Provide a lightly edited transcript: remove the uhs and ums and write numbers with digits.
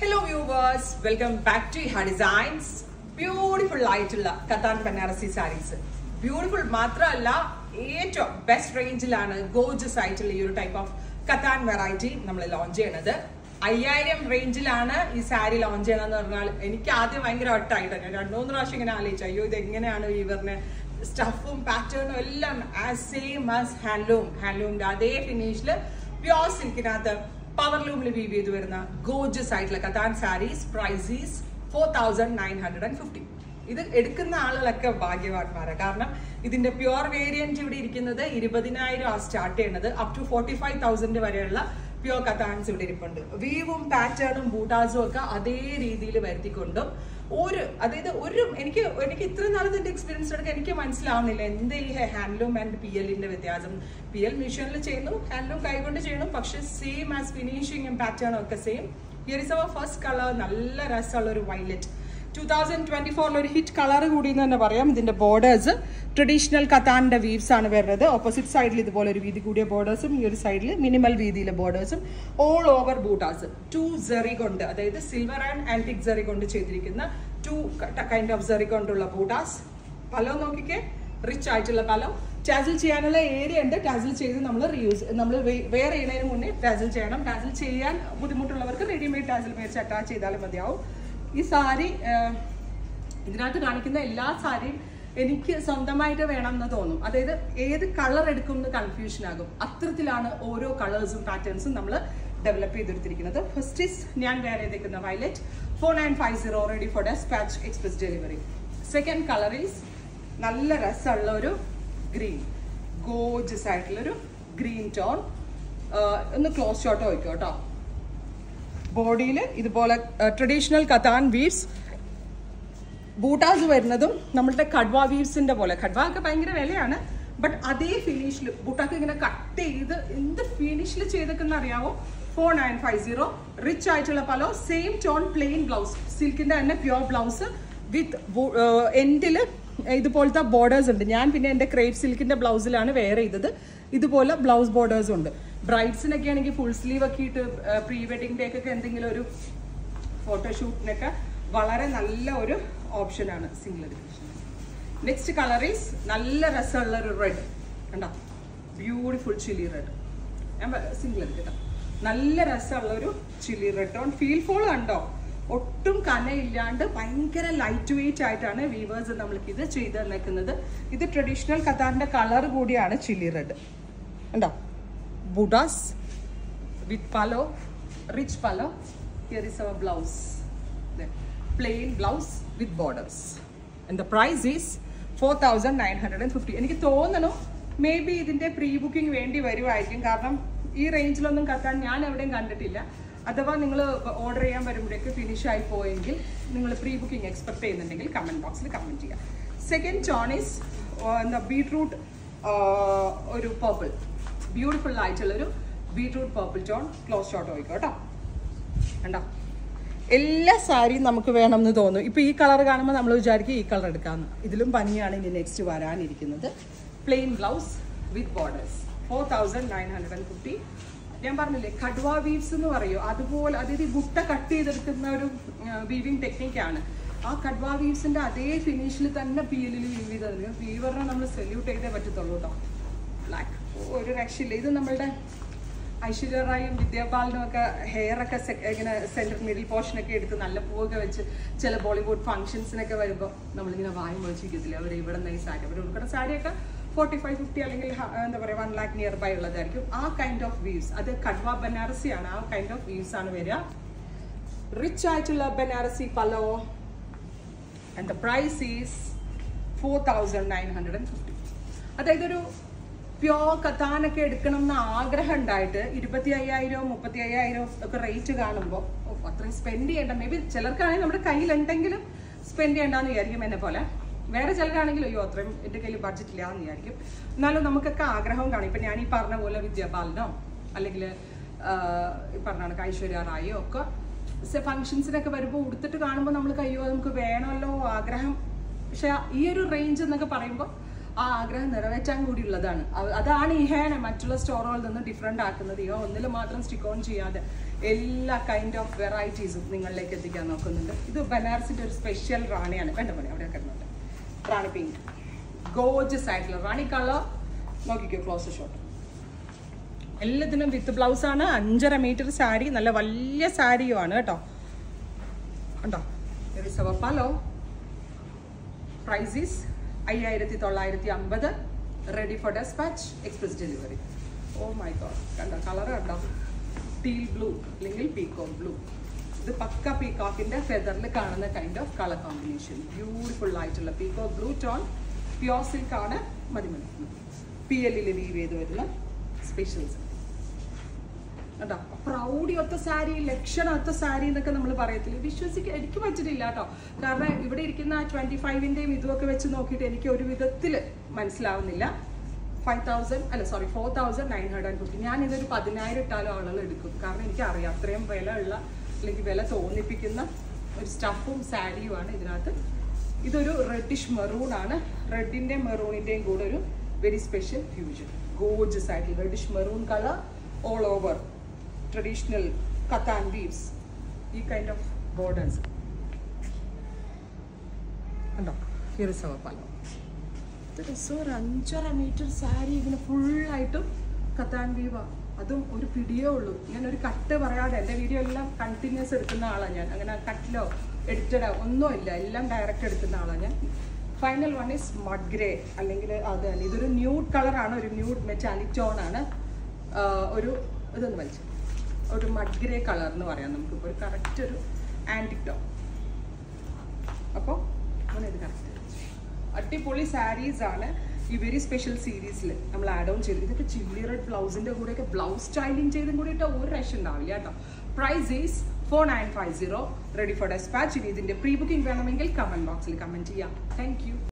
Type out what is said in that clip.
Hello viewers, welcome back to Iha Designs. Beautiful ആയിട്ടുള്ള കത്താൻ Banarasi saris. Beautiful മാത്രമല്ല ഏറ്റവും ബെസ്റ്റ് റേഞ്ചിലാണ് ഗോർജസ് ആയിട്ടുള്ള ഈ ഒരു ടൈപ്പ് ഓഫ് കത്താൻ വെറൈറ്റി നമ്മൾ ലോഞ്ച് ചെയ്യണത്. 5000 റേഞ്ചിലാണ് ഈ സാരി ലോഞ്ച് ചെയ്യണമെന്ന് പറഞ്ഞാൽ എനിക്ക് ആദ്യം ഭയങ്കര ഒട്ടായിട്ട് ഞാൻ 2-3 പ്രാവശ്യം ഇങ്ങനെ ആലോചിച്ചു, അയ്യോ ഇത് എങ്ങനെയാണ് ഇവരുടെ സ്റ്റഫും പാറ്റേണും എല്ലാം സെയിം ആസ് ഹാൻഡ്ലൂമിന്റെ അതേ ഫിനിഷില് പ്യോർ സിൽക്കിനകത്ത് പവർ ലൂമിൽ വീവ് ചെയ്ത് വരുന്ന ഗോർജസ് ആയിട്ടുള്ള കത്താൻ സാരീസ്. Price is 4950. ഇത് എടുക്കുന്ന ആളുകളൊക്കെ ഭാഗ്യവാന്മാരാണ്. കാരണം ഇതിന്റെ പ്യുവർ വേരിയന്റ് ഇവിടെ ഇരിക്കുന്നത് 20,000 സ്റ്റാർട്ട് ചെയ്യുന്നത് അപ് ടു 45,000 വരെയുള്ള പ്യുവർ കത്താൻസ് ഇവിടെ ഇരിപ്പുണ്ട്. വീവും പാറ്റേണും ബൂട്ടാസും ഒക്കെ അതേ രീതിയിൽ വരുത്തിക്കൊണ്ടും എനിക്ക് ഇത്ര നാളത്തെ എക്സ്പീരിയൻസ് എടുക്കാൻ എനിക്ക് മനസ്സിലാവുന്നില്ല എന്ത് ഈ ഹാൻഡ്ലൂം ആൻഡ് PLന്റെ വ്യത്യാസം. PL മെഷീനിൽ ചെയ്യുന്നു, ഹാൻഡ്ലൂം കൈകൊണ്ട് ചെയ്യണം, പക്ഷെ സെയിം ആസ് ഫിനിഷിങ്ങും പാറ്റേണും ഒക്കെ same. Here is our first colour, നല്ല രസമുള്ള ഒരു വയലറ്റ്. 2024 ഒരു ഹിറ്റ് കളർ കൂടി എന്ന് തന്നെ പറയാം. ഇതിന്റെ ബോർഡേഴ്സ് ട്രഡീഷണൽ കത്താന്റെ വീവ്സ് ആണ് വരുന്നത്. ഓപ്പോസിറ്റ് സൈഡിൽ ഇതുപോലെ ഒരു വീതി കൂടിയ ബോർഡേഴ്സും ഈ ഒരു സൈഡിൽ മിനിമൽ വീതിയിലെ ബോർഡേഴ്സും ഓൾ ഓവർ ബൂട്ടാസ് 2 സെറി കൊണ്ട്, അതായത് സിൽവർ ആൻഡ് ആന്റിക് സെറി കൊണ്ട് ചെയ്തിരിക്കുന്ന 2 കൈൻഡ് ഓഫ് സെറി കൊണ്ടുള്ള ബൂട്ടാസ്. പലോ നോക്കിക്കേ, റിച്ച് ആയിട്ടുള്ള പലോ. ടാസിൽ ചെയ്യാനുള്ള ഏരിയ ഉണ്ട്. ടാസിൽ ചെയ്ത് നമ്മൾ വെയർ ചെയ്യുന്നതിന് മുന്നേ ടാസിൽ ചെയ്യണം. ടാസിൽ ചെയ്യാൻ ബുദ്ധിമുട്ടുള്ളവർക്ക് റെഡിമെയ്ഡ് ടാസിൽ മേടിച്ച് അറ്റാച്ച് ചെയ്താലും മതിയാവും. ഈ സാരി ഇതിനകത്ത് കാണിക്കുന്ന എല്ലാ സാരിയും എനിക്ക് സ്വന്തമായിട്ട് വേണം എന്ന് തോന്നും. അതായത് ഏത് കളർ എടുക്കും എന്ന് കൺഫ്യൂഷൻ ആകും. അത്തരത്തിലാണ് ഓരോ കളേഴ്സും പാറ്റേൺസും നമ്മൾ ഡെവലപ്പ് ചെയ്തെടുത്തിരിക്കുന്നത്. ഫസ്റ്റ് ഈസ് ഞാൻ വേറെ ചെയ്തേക്കുന്ന violet 4950, ready for despatch express delivery. Second colour is നല്ല രസമുള്ള ഒരു ഗ്രീൻ, ഗോർജസ് ആയിട്ടുള്ളൊരു ഗ്രീൻ ടോൺ. ഒന്ന് ക്ലോസ് ഷോട്ട് വയ്ക്കും കേട്ടോ. ബോഡിയിൽ ഇതുപോലെ ട്രഡീഷണൽ കത്താൻ വീവ്സ്, ബൂട്ടാസ് വരുന്നതും നമ്മളുടെ കഡ്വ വീവ്സിന്റെ പോലെ. കഡ്വ ഒക്കെ ഭയങ്കര വിലയാണ്, ബട്ട് അതേ ഫിനിഷിൽ ബൂട്ടാക്ക് ഇങ്ങനെ കട്ട് ചെയ്ത് എന്ത് ഫിനിഷിൽ ചെയ്തൊക്കെ അറിയാവോ. 4950, റിച്ച് ആയിട്ടുള്ള പലോ, സെയിം ടോൺ, പ്ലെയിൻ ബ്ലൗസ്, സിൽക്കിന്റെ തന്നെ പ്യുവർ ബ്ലൗസ് വിത്ത് എൻഡില് ഇതുപോലത്തെ ബോർഡേഴ്സ് ഉണ്ട്. ഞാൻ പിന്നെ എൻ്റെ ക്രേപ്പ് സിൽക്കിന്റെ ബ്ലൗസിലാണ് വെയർ ചെയ്തത്. ഇതുപോലെ ബ്ലൗസ് ബോർഡേഴ്സ് ഉണ്ട്. ബ്രൈഡ്സിനൊക്കെ ആണെങ്കിൽ ഫുൾ സ്ലീവ് ഒക്കെ ഇട്ട് പ്രീ വെഡിങ് ഡേക്കൊക്കെ എന്തെങ്കിലും ഒരു ഫോട്ടോഷൂട്ടിനൊക്കെ വളരെ നല്ല ഒരു ഓപ്ഷനാണ് സിംഗിൾ. നെക്സ്റ്റ് കളർ ഈസ് നല്ല രസമുള്ള ഒരു റെഡ്, കണ്ടോ, ബ്യൂട്ടിഫുൾ ചില്ലി റെഡ്. ഞാൻ സിംഗിൾ എടുക്കട്ടോ. നല്ല രസമുള്ള ഒരു chilli red on. Feel fall കണ്ടോ, ഒട്ടും കനയില്ലാണ്ട് ഭയങ്കര ലൈറ്റ് വെയിറ്റ് ആയിട്ടാണ് വീവേഴ്സ് നമ്മൾക്ക് ഇത് ചെയ്ത് തന്നേക്കുന്നത്. ഇത് ട്രഡീഷണൽ കത്താറിന്റെ കളർ കൂടിയാണ് ചില്ലി റെഡ്. കണ്ടോ, ബൂട്ടാസ് with pallu, rich pallu. Here is our blouse, plain blouse with borders. And the price is 4950. എനിക്ക് തോന്നണു മേ ബി ഇതിന്റെ പ്രീ ബുക്കിംഗ് വേണ്ടി വരുമായിരിക്കും. കാരണം ഈ റേഞ്ചിലൊന്നും കത്താൻ ഞാൻ എവിടെയും കണ്ടിട്ടില്ല. അഥവാ നിങ്ങൾ ഓർഡർ ചെയ്യാൻ വരുമ്പോഴേക്ക് ഫിനിഷ് ആയി പോയെങ്കിൽ നിങ്ങൾ പ്രീ ബുക്കിംഗ് എക്സ്പെക്ട് ചെയ്യുന്നുണ്ടെങ്കിൽ കമന്റ് ബോക്സിൽ കമന്റ് ചെയ്യുക. സെക്കൻഡ് ടോൺ ഈസ് ബീട്രൂട്ട്, ഒരു പർപ്പിൾ, ബ്യൂട്ടിഫുൾ ആയിട്ടുള്ളൊരു beetroot purple tone. Close shot പോയിക്കോ കേട്ടോ. കണ്ടോ, എല്ലാ സാരിയും നമുക്ക് വേണമെന്ന് തോന്നും. ഇപ്പൊ ഈ കളർ കാണുമ്പോൾ നമ്മൾ വിചാരിക്കും ഈ കളർ എടുക്കാമെന്ന്. ഇതിലും ഭംഗിയാണ് ഇനി നെക്സ്റ്റ് വരാനിരിക്കുന്നത്. Plain blouse with borders 4950. ഞാൻ പറഞ്ഞില്ലേ കഡ്വ വീവ്സ് എന്ന് പറയൂ, അതുപോലെ അതായത് ഈ ബുട്ട കട്ട് ചെയ്തെടുക്കുന്ന ഒരു വീവിങ് ടെക്നിക്കാണ്. ആ കഡ്വ വീവ്സിന്റെ അതേ ഫിനിഷിൽ തന്നെ PLൽ വീവ് ചെയ്തത്. വീവറിനെ നമ്മൾ സല്യൂട്ട് ചെയ്തേ പറ്റത്തുള്ളൂ കേട്ടോ. ബ്ലാക്ക് ഒരു രക്ഷയില്ല. ഇത് നമ്മളുടെ ഐശ്വര്യ റായും വിദ്യാപാലനും ഒക്കെ ഹെയർ ഒക്കെ ഇങ്ങനെ സെന്റർ മിഡിൽ പോർഷനൊക്കെ എടുത്ത് നല്ല പൂവൊക്കെ വെച്ച് ചില ബോളിവുഡ് ഫംഗ്ഷൻസിനൊക്കെ വരുമ്പോൾ നമ്മളിങ്ങനെ വായും വെച്ചിരിക്കത്തില്ല. അവർ ഇവിടെ നിന്ന് ഈ സാരി അവർ ഉൾപ്പെടുന്ന സാരിയൊക്കെ 45-50 അല്ലെങ്കിൽ എന്താ പറയുക 1 lakh നിയർ ബൈ ഉള്ളതായിരിക്കും. ആ കൈൻഡ് ഓഫ് വീവ്സ്, അത് കഡ്വ ബനാറസി ആണ്. ആ കൈൻഡ് ഓഫ് വീവ്സ് ആണ് വരിക. റിച്ച് ആയിട്ടുള്ള Banarasi pallu. And the price is 4950. അതായത് ഒരു പ്യോർ കത്താനൊക്കെ എടുക്കണം എന്ന് ആഗ്രഹം ഉണ്ടായിട്ട് 25,000 35,000 ഒക്കെ റേറ്റ് കാണുമ്പോൾ അത്രയും സ്പെൻഡ് ചെയ്യേണ്ട. മേ ബി ചിലർക്കാണെങ്കിൽ നമ്മുടെ കയ്യിലുണ്ടെങ്കിലും സ്പെൻഡ് ചെയ്യേണ്ടെന്ന് വിചാരിക്കും എന്നെ പോലെ. വേറെ ചിലരാണെങ്കിലും അയ്യോ അത്രയും എൻ്റെ കയ്യിൽ ബഡ്ജറ്റ് ഇല്ല എന്ന് വിചാരിക്കും. എന്നാലും നമുക്കൊക്കെ ആഗ്രഹവും കാണും. ഇപ്പം ഞാൻ ഈ പറഞ്ഞ പോലെ വിദ്യാപാലനോ അല്ലെങ്കിൽ ഈ പറഞ്ഞ കണക്ക് ഐശ്വര്യ റായോ ഒക്കെ ഫംഗ്ഷൻസിനൊക്കെ വരുമ്പോൾ ഉടുത്തിട്ട് കാണുമ്പോൾ നമ്മൾ കയ്യോ നമുക്ക് വേണമല്ലോ ആഗ്രഹം. പക്ഷെ ഈ ഒരു റേഞ്ച് എന്നൊക്കെ പറയുമ്പോൾ ആ ആഗ്രഹം നിറവേറ്റാൻ കൂടിയുള്ളതാണ്. അതാണ് ഇഹേനെ മറ്റുള്ള സ്റ്റോറുകളിൽ നിന്ന് ഡിഫറെൻ്റ് ആക്കുന്നത്. ഒന്നിൽ മാത്രം സ്റ്റിക്ക് ഓൺ ചെയ്യാതെ എല്ലാ കൈൻഡ് ഓഫ് വെറൈറ്റീസും നിങ്ങളിലേക്ക് എത്തിക്കാൻ നോക്കുന്നുണ്ട്. ഇത് ബനാറസിൻ്റെ ഒരു സ്പെഷ്യൽ റാണിയാണ്. വേണ്ട പോലെ അവിടെ കിടന്നുണ്ട്. റാണി പിങ്ക്, ഗോർജസ് ആയിട്ടുള്ള റാണി കളർ. നോക്കിക്കോ ക്ലോസ് ഷോട്ട്. എല്ലാത്തിനും വിത്ത് ബ്ലൗസ് ആണ്. 5.5 മീറ്റർ സാരി, നല്ല വലിയ സാരിയുമാണ് കേട്ടോ. ഉണ്ടോ? Pallu price is 5950. Ready for despatch, express delivery. Oh my god, കണ്ടോ കളർ കണ്ടോ? ടീൽ ബ്ലൂ അല്ലെങ്കിൽ പീകോക്ക് ബ്ലൂ. ഇത് പക്ക പീകോക്കിന്റെ ഫെദറിൽ കാണുന്ന kind of colour combination. Beautiful ആയിട്ടുള്ള peacock blue tone. Pure silk ആണ്. മതി PL വീവ് ചെയ്ത് വരുന്ന സ്പെഷ്യൽസ് കേട്ടോ. പ്രൗഢിയൊത്ത സാരി, ലക്ഷണമൊത്ത സാരി എന്നൊക്കെ നമ്മൾ പറയത്തില്ല. വിശ്വസിക്കാൻ എനിക്ക് പറ്റിയിട്ടില്ല കേട്ടോ. കാരണം ഇവിടെ ഇരിക്കുന്ന 25-ന്റെയും ഇതുമൊക്കെ വെച്ച് നോക്കിയിട്ട് എനിക്ക് ഒരു വിധത്തിൽ മനസ്സിലാവുന്നില്ല. 4,950. ഞാൻ ഇതൊരു 10,000 ഇട്ടാലും ആളുകൾ എടുക്കും. കാരണം എനിക്കറിയാം അത്രയും വില ഉള്ള അല്ലെങ്കിൽ വില തോന്നിപ്പിക്കുന്ന ഒരു സ്റ്റഫും സാരിയുമാണ് ഇതിനകത്ത്. ഇതൊരു റെഡിഷ് മെറൂൺ ആണ്. റെഡിൻ്റെ മെറൂണിൻ്റെയും കൂടെ ഒരു വെരി സ്പെഷ്യൽ ഫ്യൂഷൻ. ഗോർജസ് ആയിട്ട് reddish maroon colour all over. Traditional katan weaves. ഈ കൈൻഡ് ഓഫ് ബോർഡേഴ്സ് കണ്ടോ. ഹിയർസവപ്പാലോ ഒരു 5.5 മീറ്റർ സാരി ഇതിന് ഫുള്ളായിട്ടും കത്താൻ വീവാ. അതും ഒരു പിടിയേ ഉള്ളൂ. ഞാൻ ഒരു കട്ട് പറയാതെ എൻ്റെ വീഡിയോ എല്ലാം കണ്ടിന്യൂസ് എടുക്കുന്ന ആളാണ് ഞാൻ. അങ്ങനെ കട്ടിലോ എഡിറ്റഡോ ഒന്നുമില്ല, എല്ലാം ഡയറക്റ്റ് എടുക്കുന്ന ആളാണ് ഞാൻ. Final one is mud grey അല്ലെങ്കിൽ അത് തന്നെ. ഇതൊരു ന്യൂഡ് കളറാണ്, ഒരു ന്യൂഡ് മെറ്റാലിക് ടോൺ ആണ്. ഒരു ഇതൊന്ന് വലിച്ചു ഒരു മഡ് ഗ്രേ കളർ എന്ന് പറയാം നമുക്കിപ്പോൾ. ഒരു കറക്റ്റ് ഒരു ആൻറ്റിക് ടോൺ. അപ്പോൾ അങ്ങനെ ഇത് കറക്റ്റ് അടിപൊളി സാരീസ് ആണ് ഈ വെരി സ്പെഷ്യൽ സീരീസിൽ നമ്മൾ ആഡ് ഓൺ ചെയ്ത്. ഇതൊക്കെ ചില്ലി റെഡ് ബ്ലൗസിൻ്റെ കൂടെയൊക്കെ ബ്ലൗസ് സ്റ്റൈലിങ് ചെയ്തും കൂടി ഇട്ടാൽ ഒരു രക്ഷ ഉണ്ടാവില്ല കേട്ടോ. Price is 4950. Ready for dispatch. ഇനി ഇതിൻ്റെ പ്രീ ബുക്കിംഗ് വേണമെങ്കിൽ കമൻറ്റ് ബോക്സിൽ കമൻറ്റ് ചെയ്യാം. Thank U.